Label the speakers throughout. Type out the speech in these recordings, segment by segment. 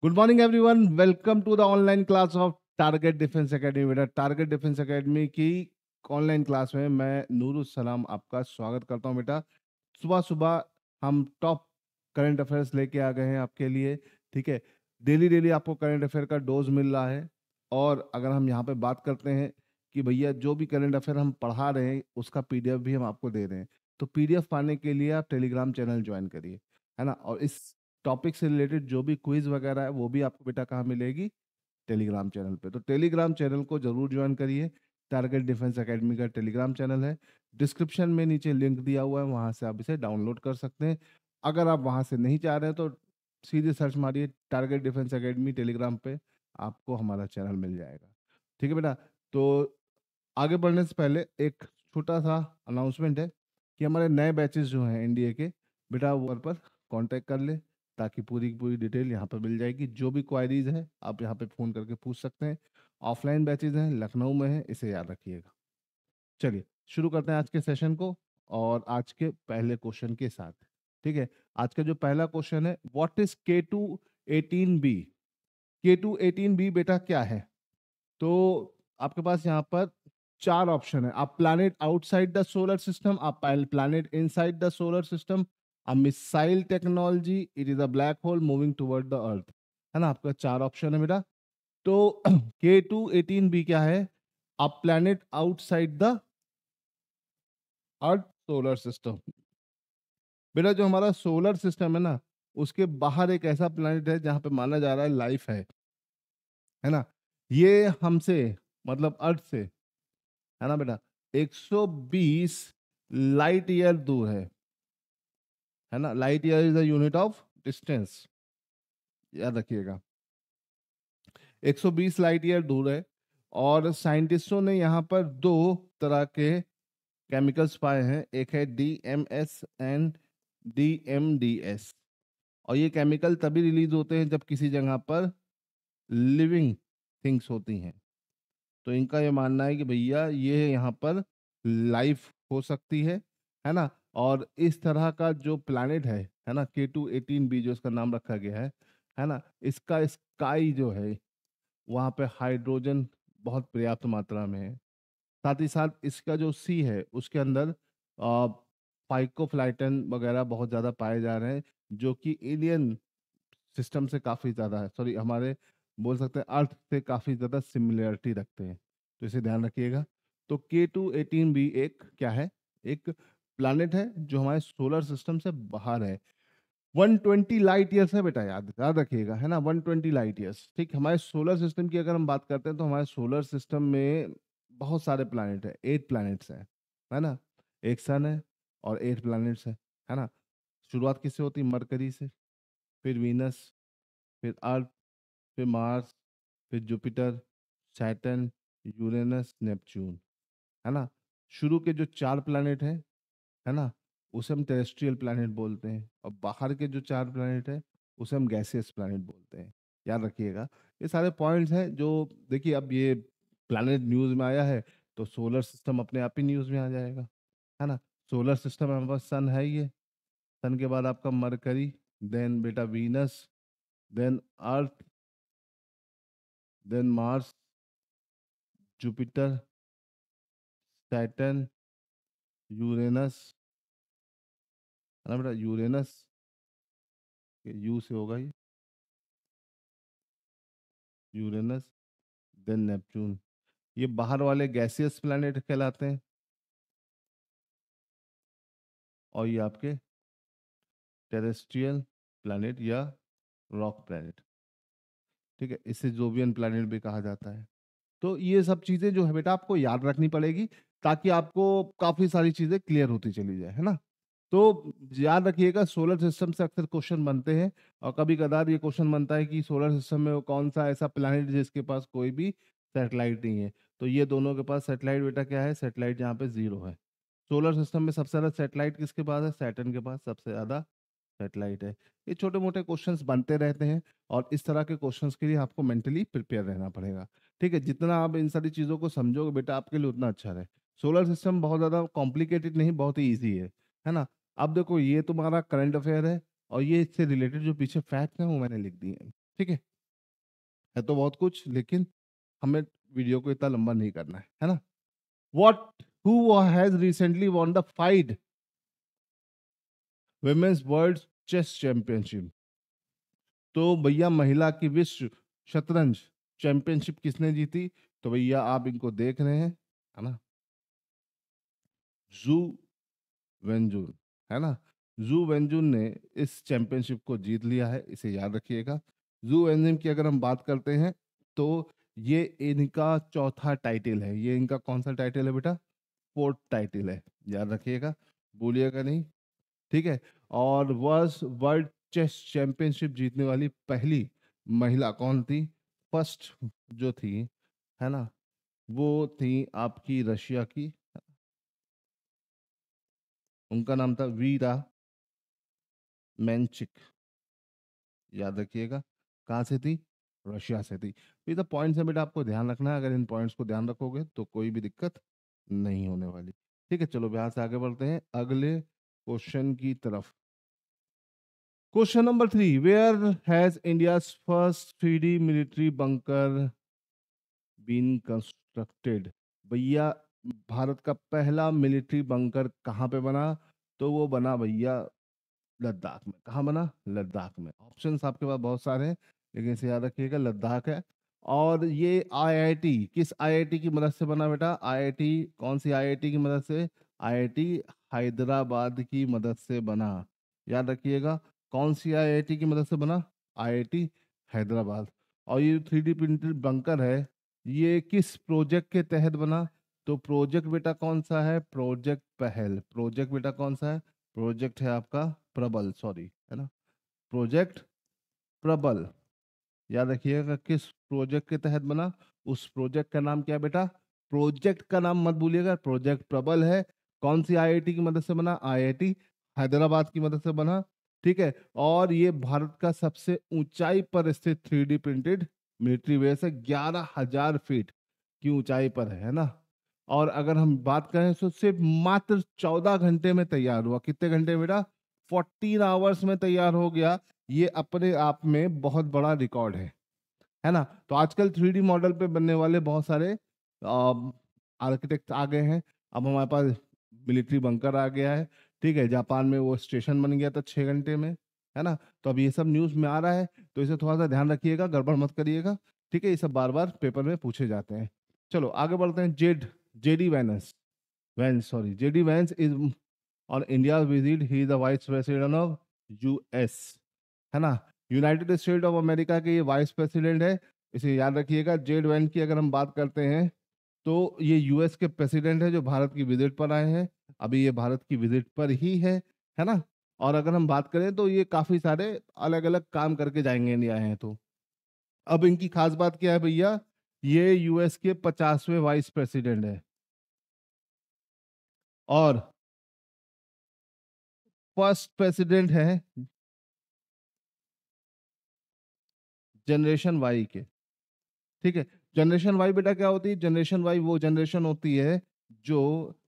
Speaker 1: Good morning everyone, welcome to the online class of target defence academy. बेटा, target defence academy की online class में मैं नूरुल सलाम आपका स्वागत करता हूं। बेटा, सुबह सुबह हम टॉप करंट अफेयर्स लेके आ गए हैं आपके लिए। ठीक है, डेली डेली आपको करंट अफेयर का डोज मिल रहा है। और अगर हम यहाँ पे बात करते हैं कि भैया जो भी करंट अफेयर हम पढ़ा रहे हैं उसका पीडीएफ भी हम आपको दे रहे हैं, तो पीडीएफ पाने के लिए आप टेलीग्राम चैनल ज्वाइन करिए, है ना। और इस टॉपिक से रिलेटेड जो भी क्विज वगैरह है वो भी आपको बेटा कहाँ मिलेगी? टेलीग्राम चैनल पे। तो टेलीग्राम चैनल को जरूर ज्वाइन करिए। टारगेट डिफेंस एकेडमी का टेलीग्राम चैनल है, डिस्क्रिप्शन में नीचे लिंक दिया हुआ है, वहां से आप इसे डाउनलोड कर सकते हैं। अगर आप वहां से नहीं चाह रहे हैं तो सीधे सर्च मारिए टारगेट डिफेंस एकेडमी टेलीग्राम पे, आपको हमारा चैनल मिल जाएगा। ठीक है बेटा। तो आगे बढ़ने से पहले एक छोटा सा अनाउंसमेंट है कि हमारे नए बैचेस जो हैं एनडीए के, बेटा वो पर कांटेक्ट कर ले, ताकि पूरी की पूरी डिटेल यहाँ पर मिल जाएगी। जो भी क्वायरीज है आप यहाँ पे फ़ोन करके पूछ सकते हैं। ऑफलाइन बैचेज हैं, लखनऊ में है, इसे याद रखिएगा। चलिए शुरू करते हैं आज के सेशन को, और आज के पहले क्वेश्चन के साथ। ठीक है, आज का जो पहला क्वेश्चन है, व्हाट इज K2-18b? K2-18b बेटा क्या है? तो आपके पास यहाँ पर चार ऑप्शन है। आप planet outside the solar system, आप planet inside the solar system, a missile technology, it is a black hole moving toward the earth, है ना। आपका चार ऑप्शन है बेटा। तो K2-18b क्या है? A planet outside the earth solar system. बेटा, जो हमारा सोलर सिस्टम है ना, उसके बाहर एक ऐसा प्लैनेट है जहां पे माना जा रहा है लाइफ है ना। ये हमसे, मतलब अर्थ से, है ना बेटा, 120 लाइट ईयर दूर है ना। Light year is the unit of distance, याद रखिएगा। 120 लाइट ईयर दूर है। और साइंटिस्टों ने यहाँ पर दो तरह के केमिकल्स पाए हैं, एक है DMS एंड DMDS। और ये केमिकल तभी रिलीज होते हैं जब किसी जगह पर लिविंग थिंग्स होती हैं। तो इनका ये मानना है कि भैया ये यहाँ पर लाइफ हो सकती है ना। और इस तरह का जो प्लैनेट है ना, K2-18b जो इसका नाम रखा गया है ना, इसका स्काई जो है वहाँ पे हाइड्रोजन बहुत पर्याप्त मात्रा में है। साथ ही साथ इसका जो सी है उसके अंदर फाइकोफ्लाइटन वगैरह बहुत ज़्यादा पाए जा रहे हैं, जो कि एलियन सिस्टम से काफ़ी ज़्यादा है, सॉरी हमारे बोल सकते हैं अर्थ से काफ़ी ज़्यादा सिमिलरिटी रखते हैं। तो इसे ध्यान रखिएगा। तो K2-18b एक क्या है? एक प्लैनेट है जो हमारे सोलर सिस्टम से बाहर है। 120 लाइट ईयर्स है बेटा, याद याद रखिएगा, है ना। 120 लाइट ईयर्स। ठीक, हमारे सोलर सिस्टम की अगर हम बात करते हैं तो हमारे सोलर सिस्टम में बहुत सारे प्लैनेट है, 8 प्लैनेट्स हैं, है ना। एक सन है और 8 प्लैनेट्स है ना। शुरुआत किससे होती है? मरकरी से, फिर वीनस, फिर अर्थ, फिर मार्स, फिर जुपिटर, सैटर्न, यूरेनस, नेपच्यून, है ना। शुरू के जो 4 प्लैनेट हैं, है ना, उसे हम टेरेस्ट्रियल प्लैनेट बोलते हैं। और बाहर के जो 4 प्लैनेट है उसे हम गैसियस प्लैनेट बोलते हैं। याद रखिएगा। ये सारे पॉइंट्स हैं जो, देखिए अब ये प्लैनेट न्यूज़ में आया है तो सोलर सिस्टम अपने आप ही न्यूज़ में आ जाएगा, है ना। सोलर सिस्टम में हमारे पास सन है ही है। सन के बाद आपका मरकरी, देन बेटा Venus, then Earth, then Mars, Jupiter, Saturn, Uranus, है ना बेटा। यूरेनस, यू से होगा ये, यूरेनस, देन नेपच्यून। ये बाहर वाले गैसियस प्लैनेट कहलाते हैं। और ये आपके टेरेस्ट्रियल प्लैनेट या रॉक प्लैनेट। ठीक है, इसे जोवियन प्लैनेट भी कहा जाता है। तो ये सब चीजें जो है बेटा आपको याद रखनी पड़ेगी, ताकि आपको काफी सारी चीजें क्लियर होती चली जाए, है ना। तो याद रखिएगा, सोलर सिस्टम से अक्सर क्वेश्चन बनते हैं। और कभी कदार ये क्वेश्चन बनता है कि सोलर सिस्टम में वो कौन सा ऐसा प्लैनेट जिसके पास कोई भी सैटेलाइट नहीं है। तो ये दोनों के पास सैटेलाइट बेटा क्या है? सैटेलाइट यहाँ पे 0 है। सोलर सिस्टम में सबसे ज्यादा सैटेलाइट किसके पास है? सैटर्न के पास सबसे ज्यादा सैटेलाइट है। ये छोटे मोटे क्वेश्चंस बनते रहते हैं, और इस तरह के क्वेश्चंस के लिए आपको मेंटली प्रिपेयर रहना पड़ेगा। ठीक है, जितना आप इन सारी चीज़ों को समझोगे बेटा आपके लिए उतना अच्छा रहे। सोलर सिस्टम बहुत ज़्यादा कॉम्प्लिकेटेड नहीं, बहुत ही ईजी है ना। अब देखो, ये तुम्हारा करंट अफेयर है, और ये इससे रिलेटेड जो पीछे फैक्ट है वो मैंने लिख दिए हैं। ठीक है, है तो बहुत कुछ, लेकिन हमें वीडियो को इतना लंबा नहीं करना है ना। What who has recently won the FIDE women's world chess championship? तो भैया महिला की विश्व शतरंज चैंपियनशिप किसने जीती? तो भैया आप इनको देख रहे हैं, है ना, जू वेंजुन, है ना। जू वेंजुन ने इस चैंपियनशिप को जीत लिया है, इसे याद रखिएगा। जू वेंजुन की अगर हम बात करते हैं तो ये इनका चौथा टाइटल है। ये इनका कौन सा टाइटल है बेटा? फोर्थ टाइटल है, याद रखिएगा, भूलिएगा नहीं, ठीक है। और वर्ल्ड चेस चैंपियनशिप जीतने वाली पहली महिला कौन थी? फर्स्ट जो थी, है ना, वो थी आपकी रशिया की, उनका नाम था वीरा मेंचिक, याद रखिएगा। कहाँ से थी? रशिया से थी। तो ये तो पॉइंट्स है बेटा, आपको ध्यान रखना है। अगर इन पॉइंट्स को ध्यान रखोगे तो कोई भी दिक्कत नहीं होने वाली। ठीक है, चलो यहाँ से आगे बढ़ते हैं अगले क्वेश्चन की तरफ। Question number 3, where has India first 3D military bunker been constructed? भैया भारत का पहला मिलिट्री बंकर कहाँ पे बना? तो वो बना भैया लद्दाख में। कहाँ बना? लद्दाख में। ऑप्शंस आपके पास बहुत सारे हैं, लेकिन इसे याद रखिएगा, लद्दाख है। और ये आईआईटी किस आईआईटी की मदद से बना बेटा? आईआईटी कौन सी आईआईटी की मदद से? आईआईटी हैदराबाद की मदद से बना, याद रखिएगा। कौन सी आईआईटी की मदद से बना? आईआईटी हैदराबाद। और ये 3D प्रिंटेड बंकर है, ये किस प्रोजेक्ट के तहत बना? तो प्रोजेक्ट बेटा कौन सा है? प्रोजेक्ट पहल। प्रोजेक्ट बेटा कौन सा है? प्रोजेक्ट है आपका प्रबल, सॉरी, है ना, प्रोजेक्ट प्रबल। याद रखिएगा किस प्रोजेक्ट के तहत बना। उस प्रोजेक्ट का नाम क्या है बेटा? प्रोजेक्ट का नाम मत भूलिएगा, प्रोजेक्ट प्रबल है। कौन सी आईआईटी की मदद से बना? आईआईटी हैदराबाद की मदद से बना, ठीक है। और ये भारत का सबसे ऊंचाई पर स्थित 3D प्रिंटेड मिलिट्री बेस है, 11,000 फीट की ऊंचाई पर है ना। और अगर हम बात करें तो सिर्फ मात्र 14 घंटे में तैयार हुआ। कितने घंटे बेटा? 14 आवर्स में तैयार हो गया। ये अपने आप में बहुत बड़ा रिकॉर्ड है ना। तो आजकल 3D मॉडल पे बनने वाले बहुत सारे आर्किटेक्ट आ गए हैं। अब हमारे पास मिलिट्री बंकर आ गया है, ठीक है। जापान में वो स्टेशन बन गया था 6 घंटे में, है ना। तो अब ये सब न्यूज में आ रहा है, तो इसे थोड़ा सा ध्यान रखिएगा, गड़बड़ मत करिएगा, ठीक है। ये सब बार बार पेपर में पूछे जाते हैं। चलो आगे बढ़ते हैं। JD Vance, sorry, JD Vance is on India visit, he is the vice president of US, है ना। यूनाइटेड स्टेट ऑफ अमेरिका के ये वाइस प्रेसिडेंट है, इसे याद रखिएगा। जेड वैन की अगर हम बात करते हैं तो ये यूएस के प्रेसिडेंट है जो भारत की विजिट पर आए हैं। अभी ये भारत की विजिट पर ही है ना। और अगर हम बात करें तो ये काफी सारे अलग अलग काम करके जाएंगे इंडिया आए हैं तो। अब इनकी खास बात क्या है भैया? ये यूएस के 50वें वाइस प्रेसिडेंट है और फर्स्ट प्रेसिडेंट है जनरेशन वाई के, ठीक है। जनरेशन वाई बेटा क्या होती है? जनरेशन वाई वो जनरेशन होती है जो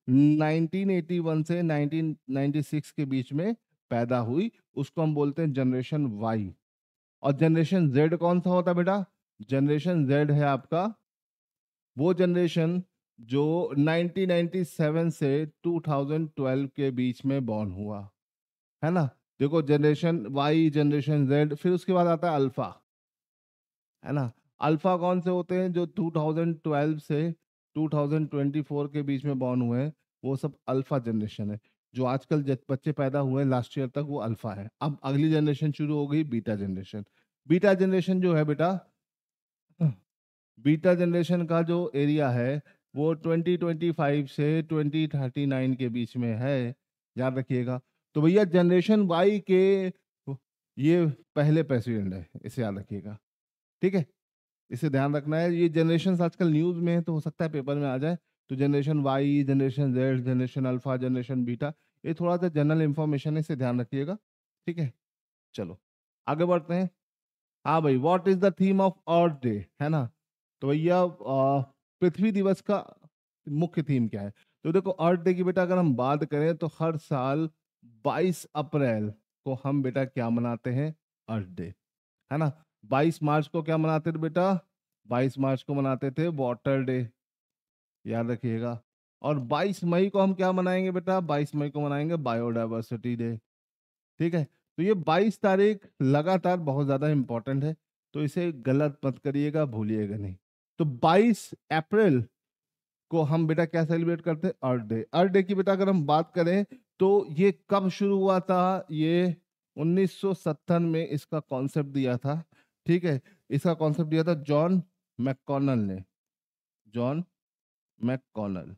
Speaker 1: 1981 से 1996 के बीच में पैदा हुई, उसको हम बोलते हैं जनरेशन वाई। और जनरेशन जेड कौन सा होता है बेटा? जनरेशन जेड है आपका वो जनरेशन जो 1997 से 2012 के बीच में बॉर्न हुआ, है ना। देखो, जनरेशन वाई, जनरेशन जेड, फिर उसके बाद आता है अल्फा, है ना। अल्फा कौन से होते हैं? जो 2012 से 2024 के बीच में बॉर्न हुए हैं, वो सब अल्फा जनरेशन है। जो आजकल बच्चे पैदा हुए हैं लास्ट ईयर तक, वो अल्फा है। अब अगली जनरेशन शुरू हो गई, बीटा जनरेशन। बीटा जनरेशन जो है बेटा, बीटा जनरेशन का जो एरिया है वो 2025 से 2039 के बीच में है, याद रखिएगा। तो भैया जनरेशन वाई के ये पहले प्रेसिडेंट है, इसे याद रखिएगा, ठीक है। इसे ध्यान रखना है। ये जनरेशन आजकल न्यूज में है तो हो सकता है पेपर में आ जाए। तो generation Y, generation Z, generation alpha, generation beta, ये थोड़ा सा जनरल इंफॉर्मेशन है, इसे ध्यान रखिएगा, ठीक है। चलो आगे बढ़ते हैं। हाँ भाई, what is the theme of earth day, है ना। तो भैया पृथ्वी दिवस का मुख्य थीम क्या है? तो देखो, अर्थ डे की बेटा अगर हम बात करें तो हर साल 22 अप्रैल को हम बेटा क्या मनाते हैं? अर्थ डे, है ना। 22 मार्च को क्या मनाते थे बेटा? 22 मार्च को मनाते थे वाटर डे, याद रखिएगा। और 22 मई को हम क्या मनाएंगे बेटा? 22 मई को मनाएंगे बायोडायवर्सिटी डे। ठीक है, तो ये 22 तारीख लगातार बहुत ज्यादा इंपॉर्टेंट है, तो इसे गलत मत करिएगा, भूलिएगा नहीं। तो 22 अप्रैल को हम बेटा क्या सेलिब्रेट करते हैं? अर्थ डे। अर्थ डे की बेटा अगर हम बात करें तो ये कब शुरू हुआ था? ये 1970 में इसका कॉन्सेप्ट दिया था। ठीक है, इसका कॉन्सेप्ट दिया था जॉन मैककॉनल ने, जॉन मैककॉनल,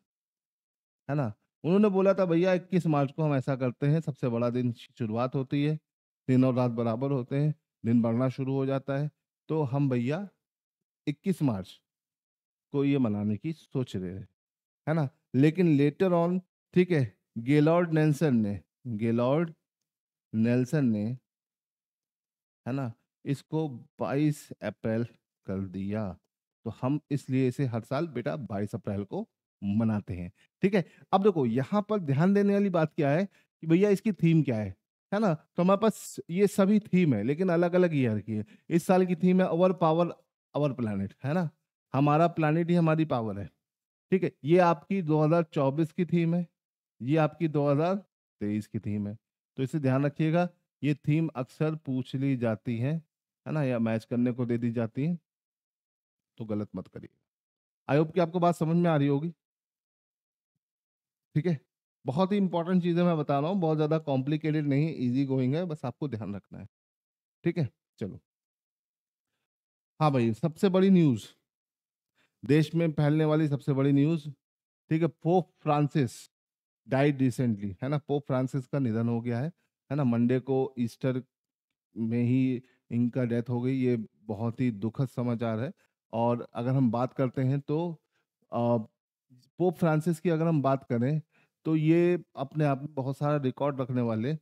Speaker 1: है ना। उन्होंने बोला था भैया 21 मार्च को हम ऐसा करते हैं, सबसे बड़ा दिन शुरुआत होती है, दिन और रात बराबर होते हैं, दिन बढ़ना शुरू हो जाता है, तो हम भैया 21 मार्च को ये मनाने की सोच रहे हैं, है ना। लेकिन लेटर ऑन, ठीक है, गेलॉर्ड नेल्सन ने, गेलॉर्ड नेल्सन ने, है ना, इसको 22 अप्रैल कर दिया। तो हम इसलिए इसे हर साल बेटा 22 अप्रैल को मनाते हैं। ठीक है, अब देखो यहाँ पर ध्यान देने वाली बात क्या है कि भैया इसकी थीम क्या है ना। तो हमारे पास ये सभी थीम है लेकिन अलग अलग ईयर की है। इस साल की थीम है अवर पावर अवर प्लानिट, है ना, हमारा प्लानिट ही हमारी पावर है। ठीक है, ये आपकी 2024 की थीम है, ये आपकी 2023 की थीम है। तो इसे ध्यान रखिएगा, ये थीम अक्सर पूछ ली जाती है ना, या मैच करने को दे दी जाती है, तो गलत मत करिए। आई होप कि आपको बात समझ में आ रही होगी। ठीक है, बहुत ही इंपॉर्टेंट चीजें मैं बता रहा हूँ, बहुत ज्यादा कॉम्प्लिकेटेड नहीं, इजी गोइंग है, बस आपको ध्यान रखना है। ठीक है, चलो। हाँ भाई, सबसे बड़ी न्यूज, देश में फैलने वाली सबसे बड़ी न्यूज, ठीक है, पोप फ्रांसिस डाइड रिसेंटली, है ना। पोप फ्रांसिस का निधन हो गया है ना। मंडे को ईस्टर में ही इनका डेथ हो गई, ये बहुत ही दुखद समाचार है। और अगर हम बात करते हैं तो पोप फ्रांसिस की अगर हम बात करें तो ये अपने आप में बहुत सारा रिकॉर्ड रखने वाले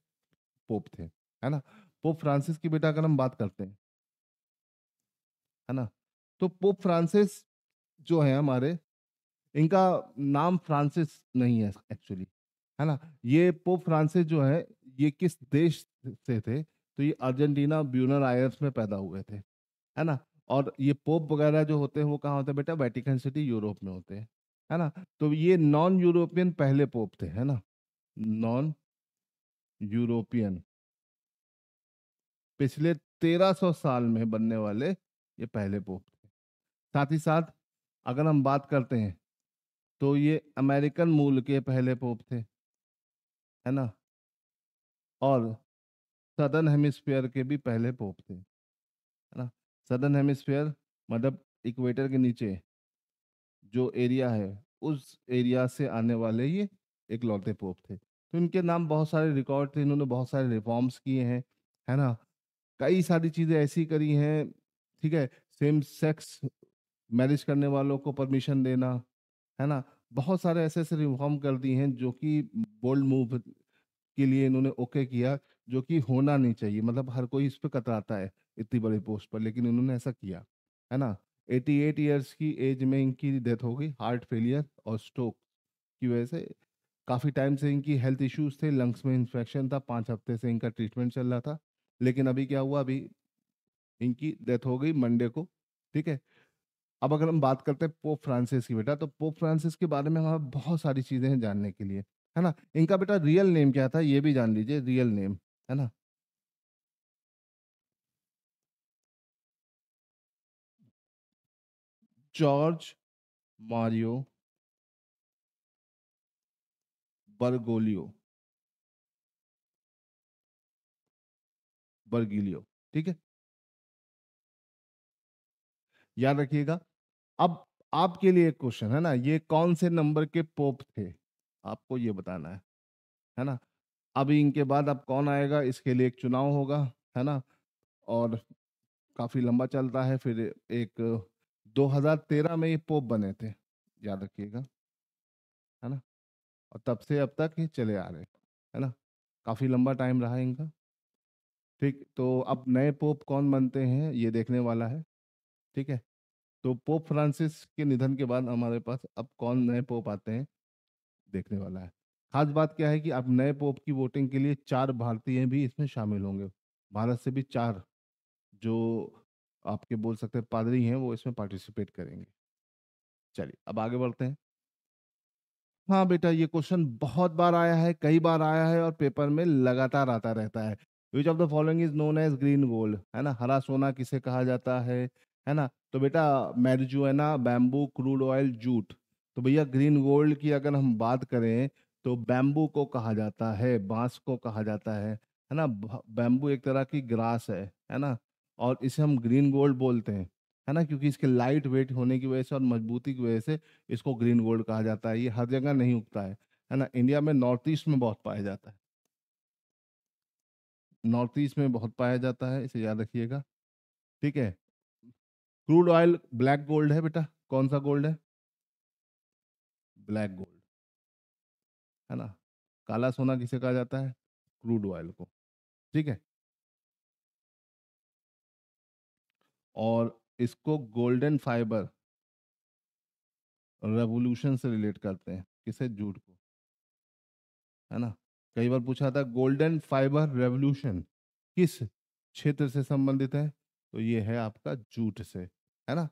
Speaker 1: पोप थे, है ना। पोप फ्रांसिस की बेटा अगर हम बात करते हैं, है ना, तो पोप फ्रांसिस जो है हमारे, इनका नाम फ्रांसिस नहीं है एक्चुअली, है ना। ये पोप फ्रांसिस जो है, ये किस देश से थे? तो ये अर्जेंटीना ब्यूनस आयर्स में पैदा हुए थे, है ना। और ये पोप वगैरह जो होते हैं वो कहाँ होते हैं बेटा? वेटिकन सिटी यूरोप में होते हैं, है ना। तो ये नॉन यूरोपियन पहले पोप थे, है ना, नॉन यूरोपियन, पिछले 1300 साल में बनने वाले ये पहले पोप थे। साथ ही साथ अगर हम बात करते हैं तो ये अमेरिकन मूल के पहले पोप थे, है ना। और सदर्न हेमिस्फीयर के भी पहले पोप थे, है ना। सदर्न हेमिस्फीयर मतलब इक्वेटर के नीचे जो एरिया है, उस एरिया से आने वाले ये इकलौते पोप थे। तो इनके नाम बहुत सारे रिकॉर्ड थे, इन्होंने बहुत सारे रिफॉर्म्स किए हैं, है ना। कई सारी चीजें ऐसी करी हैं, ठीक है, सेम सेक्स मैरिज करने वालों को परमिशन देना, है ना। बहुत सारे ऐसे ऐसे रिफॉर्म कर दिए हैं जो कि बोल्ड मूव के लिए इन्होंने ओके किया, जो कि होना नहीं चाहिए, मतलब हर कोई इस पे कतराता है इतनी बड़ी पोस्ट पर, लेकिन इन्होंने ऐसा किया, है ना। 88 ईयर्स की एज में इनकी डेथ हो गई, हार्ट फेलियर और स्ट्रोक की वजह से। काफ़ी टाइम से इनकी हेल्थ इश्यूज थे, लंग्स में इन्फेक्शन था, 5 हफ्ते से इनका ट्रीटमेंट चल रहा था, लेकिन अभी क्या हुआ, अभी इनकी डेथ हो गई मंडे को। ठीक है, अब अगर हम बात करते हैं पोप फ्रांसिस की बेटा, तो पोप फ्रांसिस के बारे में हमें बहुत सारी चीजें हैं जानने के लिए, है ना। इनका बेटा रियल नेम क्या था ये भी जान लीजिए, रियल नेम, है ना, जॉर्ज मारियो बर्गोलियो, बर्गिलियो, ठीक है, याद रखिएगा। अब आपके लिए एक क्वेश्चन है ना, ये कौन से नंबर के पोप थे, आपको ये बताना है ना। अभी इनके बाद अब कौन आएगा इसके लिए एक चुनाव होगा, है ना। और काफी लंबा चलता है, फिर एक 2013 में ये पोप बने थे, याद रखिएगा, है ना। और तब से अब तक ये चले आ रहे हैं, है ना, काफी लंबा टाइम रहा है इनका। ठीक, तो अब नए पोप कौन बनते हैं ये देखने वाला है। ठीक है, तो पोप फ्रांसिस के निधन के बाद हमारे पास अब कौन नए पोप आते हैं देखने वाला है। खास बात क्या है कि अब नए पोप की वोटिंग के लिए 4 भारतीय भी इसमें शामिल होंगे, भारत से भी 4, जो आपके बोल सकते हैं पादरी हैं, वो इसमें पार्टिसिपेट करेंगे। चलिए अब आगे बढ़ते हैं। हाँ बेटा, ये क्वेश्चन बहुत बार आया है, कई बार आया है और पेपर में लगातार आता रहता है। Which of the following is known as green gold, है ना, हरा सोना किसे कहा जाता है ना। तो बेटा marijuana, bamboo, crude oil, jute. तो भैया ग्रीन गोल्ड की अगर हम बात करें तो बैम्बू को कहा जाता है, बांस को कहा जाता है ना। बैम्बू एक तरह की ग्रास है ना, और इसे हम ग्रीन गोल्ड बोलते हैं, है ना, क्योंकि इसके लाइट वेट होने की वजह से और मजबूती की वजह से इसको ग्रीन गोल्ड कहा जाता है। ये हर जगह नहीं उगता है ना। इंडिया में नॉर्थ ईस्ट में बहुत पाया जाता है, नॉर्थ ईस्ट में बहुत पाया जाता है, इसे याद रखिएगा। ठीक है। क्रूड ऑयल ब्लैक गोल्ड है बेटा, कौन सा गोल्ड है? ब्लैक गोल्ड, है ना। काला सोना किसे कहा जाता है? क्रूड ऑयल को। ठीक है। और इसको गोल्डन फाइबर रेवोल्यूशन से रिलेट करते हैं, किसे? जूट को, है ना। कई बार पूछा था गोल्डन फाइबर रेवोल्यूशन किस क्षेत्र से संबंधित है, तो ये है आपका जूट से, है ना।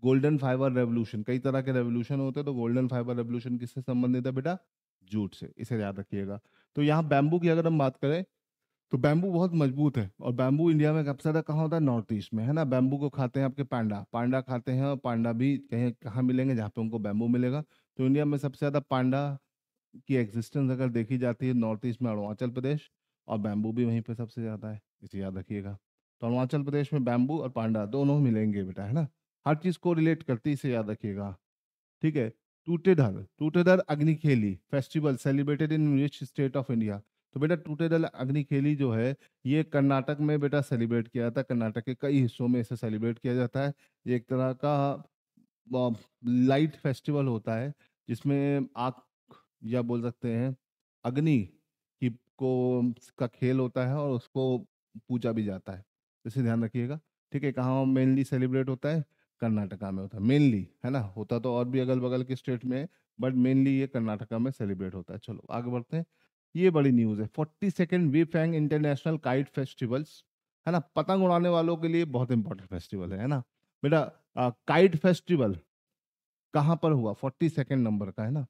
Speaker 1: गोल्डन फाइबर रेवोल्यूशन, कई तरह के रेवोल्यूशन होते हैं, तो गोल्डन फाइबर रेवोल्यूशन किससे संबंधित है बेटा? जूट से, इसे याद रखिएगा। तो यहाँ बैम्बू की अगर हम बात करें तो बैम्बू बहुत मजबूत है, और बैम्बू इंडिया में सबसे ज्यादा कहाँ होता है? नॉर्थ ईस्ट में, है ना। बैम्बू को खाते हैं आपके पांडा, पांडा खाते हैं, और पांडा भी कहीं कहाँ मिलेंगे? जहाँ पे उनको बैम्बू मिलेगा। तो इंडिया में सबसे ज्यादा पांडा की एग्जिस्टेंस अगर देखी जाती है नॉर्थ ईस्ट में, अरुणाचल प्रदेश, और बैम्बू भी वहीं पे सबसे ज्यादा है, इसे याद रखिएगा। तो अरुणाचल प्रदेश में बैम्बू और पांडा दोनों मिलेंगे बेटा, है ना। हर चीज को रिलेट करती है, इसे याद रखिएगा। ठीक है। Together, together Agnikheli festival celebrated in which state of India. तो बेटा टूटेधर अग्निखेली जो है, ये कर्नाटक में बेटा सेलिब्रेट किया जाता है, कर्नाटक के कई हिस्सों में इसे सेलिब्रेट किया जाता है। ये एक तरह का लाइट फेस्टिवल होता है, जिसमें आग, या बोल सकते हैं अग्नि की को का खेल होता है, और उसको पूजा भी जाता है, इसे ध्यान रखिएगा। ठीक है। कहाँ मेनली सेलिब्रेट होता है? कर्नाटका में होता है मेनली, है ना। होता तो और भी अगल बगल के स्टेट में है, बट मेनली ये कर्नाटका में सेलिब्रेट होता है। चलो आगे बढ़ते हैं। ये बड़ी न्यूज़ है, 42nd वीफैंग इंटरनेशनल काइट फेस्टिवल्स, है ना। पतंग उड़ाने वालों के लिए बहुत इंपॉर्टेंट फेस्टिवल है ना बेटा। काइट फेस्टिवल कहाँ पर हुआ? 42nd नंबर का, है ना।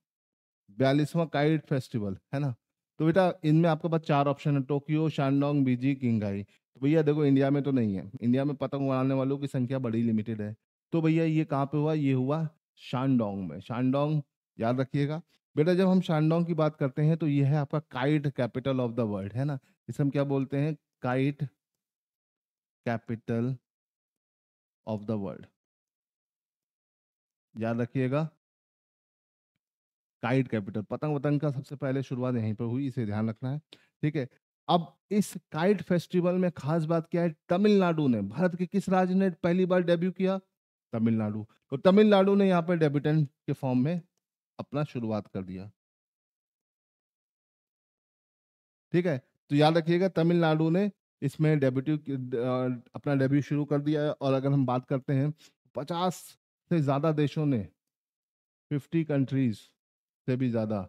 Speaker 1: 42वां काइट फेस्टिवल, है ना। तो बेटा इनमें आपके पास चार ऑप्शन है, टोक्यो, शानडोंग, बीजिंग, किंगाई। तो भैया देखो इंडिया में तो नहीं है, इंडिया में पतंग उड़ाने वालों की संख्या बड़ी लिमिटेड है। तो भैया ये कहाँ पे हुआ? ये हुआ शानडोंग में, शानडोंग, याद रखिएगा। बेटा जब हम शानडोंग की बात करते हैं तो ये है आपका kite capital of the world, है ना। इसे हम क्या बोलते हैं? Kite capital of the world, याद रखिएगा। काइट कैपिटल, पतंग वतंग का सबसे पहले शुरुआत यहीं पर हुई, इसे ध्यान रखना है। ठीक है। अब इस काइट फेस्टिवल में खास बात क्या है? तमिलनाडु ने, भारत के किस राज्य ने पहली बार डेब्यू किया? तमिलनाडु। तो तमिलनाडु ने यहाँ पर डेब्यूटेंट के फॉर्म में अपना शुरुआत कर दिया। ठीक है। तो याद रखिएगा तमिलनाडु ने इसमें अपना डेब्यू शुरू कर दिया है। और अगर हम बात करते हैं 50 से ज्यादा देशों ने, 50 कंट्रीज से भी ज्यादा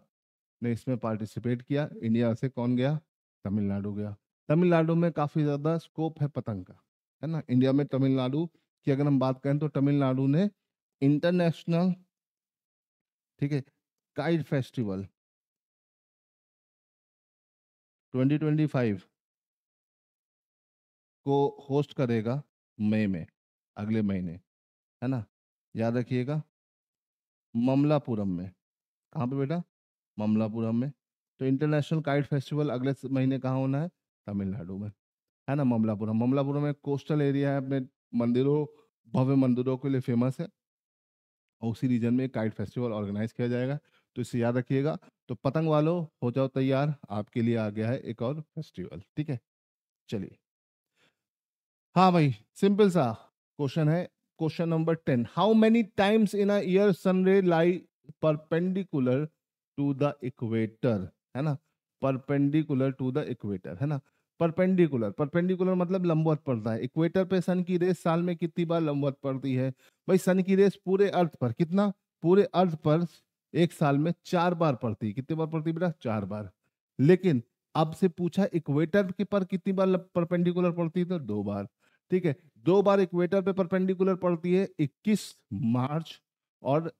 Speaker 1: ने इसमें पार्टिसिपेट किया। इंडिया से कौन गया? तमिलनाडु गया। तमिलनाडु में काफी ज्यादा स्कोप है पतंग का, है ना। इंडिया में तमिलनाडु की अगर हम बात करें तो तमिलनाडु ने इंटरनेशनल, ठीक है, काइट फेस्टिवल 2025 को होस्ट करेगा मई में, अगले महीने, है ना। याद रखिएगा ममलापुरम में। कहाँ पे बेटा? ममलापुरम में। तो इंटरनेशनल काइट फेस्टिवल अगले महीने कहाँ होना है? तमिलनाडु में, है ना। ममलापुरम, ममलापुरम एक कोस्टल एरिया है, अपने मंदिरों, भव्य मंदिरों के लिए फेमस है, और उसी रीजन में काइट फेस्टिवल ऑर्गेनाइज किया जाएगा। तो इसे याद रखिएगा। तो पतंग वालों हो जाओ तैयार, आपके लिए आ गया है एक और फेस्टिवल। ठीक है। चलिए, हाँ भाई, सिंपल सा क्वेश्चन है। Question number 10, how many times in a year sun ray lie perpendicular to the equator, है ना। परपेंडिकुलर टू द इक्वेटर, है ना। परपेंडिकुलर, परपेंडिकुलर मतलब लंबवत पड़ता है। इक्वेटर पे सन की रेस साल में कितनी बार लंबवत पड़ती है? भाई सन की रेस पूरे अर्थ पर कितना? पूरे अर्थ पर एक साल में 4 बार पड़ती है। कितनी बार पड़ती है बेटा? 4 बार। लेकिन अब से पूछा इक्वेटर के पर कितनी बार परपेंडिकुलर पड़ती है, तो 2 बार। ठीक है। दो बार इक्वेटर पे परपेंडिकुलर पड़ती है, 21 मार्च और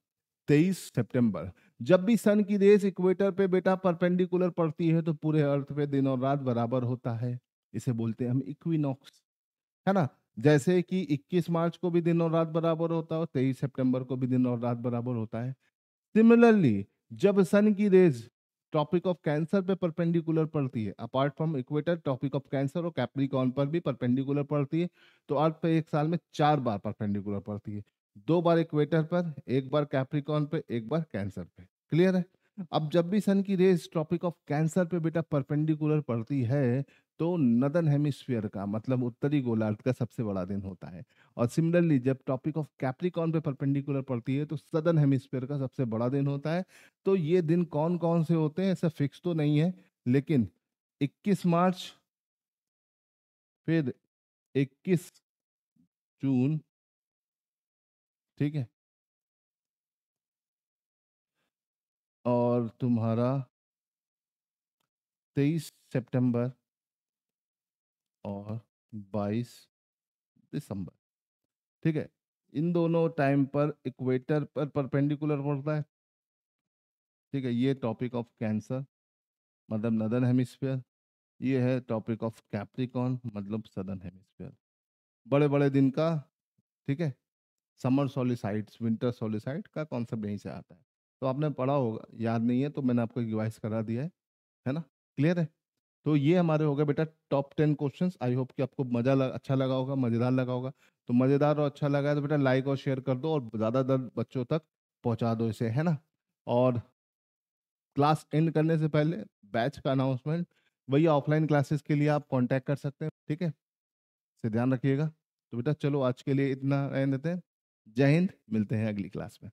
Speaker 1: 23 सितंबर। जब भी सन की रेस इक्वेटर पे बेटा परपेंडिकुलर पड़ती है तो पूरे अर्थ पे दिन और रात बराबर होता है, इसे बोलते हैं हम इक्विनॉक्स, है ना। जैसे कि 21 मार्च को भी दिन और रात बराबर होता है, 23 सितंबर को भी दिन और रात बराबर होता है। सिमिलरली जब सन की रेज टॉपिक ऑफ कैंसर पे परपेंडिकुलर पड़ती है, apart from equator topic of cancer और कैप्रिकॉर्न पर भी परपेंडिकुलर पड़ती है, तो अर्थ पे एक साल में 4 बार परपेंडिकुलर पड़ती है। 2 बार इक्वेटर पर, 1 बार कैप्रिकॉर्न पे, 1 बार कैंसर पे। क्लियर है। अब जब भी सन की रेज टॉपिक ऑफ कैंसर पे बेटा परपेंडिकुलर पड़ती है तो नदर्न हेमिस्फीयर का मतलब उत्तरी गोलार्ध का सबसे बड़ा दिन होता है। और सिमिलरली जब टॉपिक ऑफ कैप्रिकॉर्न पे परपेंडिकुलर पड़ती है तो सदर्न हेमिस्फीयर का सबसे बड़ा दिन होता है। तो ये दिन कौन कौन से होते हैं ऐसा फिक्स तो नहीं है, लेकिन 21 मार्च, फिर 21 जून, ठीक है, और तुम्हारा 23 सितंबर और 22 दिसंबर, ठीक है। इन दोनों टाइम पर इक्वेटर पर परपेंडिकुलर पड़ता है, ठीक है। ये टॉपिक ऑफ कैंसर मतलब नदर्न हेमिस्फीयर, ये है टॉपिक ऑफ कैप्रिकॉर्न मतलब सदर्न हेमिस्फीयर। बड़े बड़े दिन का, ठीक है। समर सॉलिसाइड्स, विंटर सॉलिसाइड का कॉन्सेप्ट यहीं से आता है। तो आपने पढ़ा होगा, याद नहीं है तो मैंने आपको रिवाइज करा दिया है ना। क्लियर है। तो ये हमारे हो गए बेटा टॉप 10 क्वेश्चंस। आई होप कि आपको अच्छा लगा होगा, मजेदार लगा होगा। तो मजेदार और अच्छा लगा है तो बेटा लाइक और शेयर कर दो और ज़्यादातर बच्चों तक पहुंचा दो इसे, है ना। और क्लास एंड करने से पहले बैच का अनाउंसमेंट, वही ऑफलाइन क्लासेस के लिए आप कांटेक्ट कर सकते हैं, ठीक है। से ध्यान रखिएगा। तो बेटा चलो आज के लिए इतना रहने देते हैं। जय हिंद, मिलते हैं अगली क्लास में।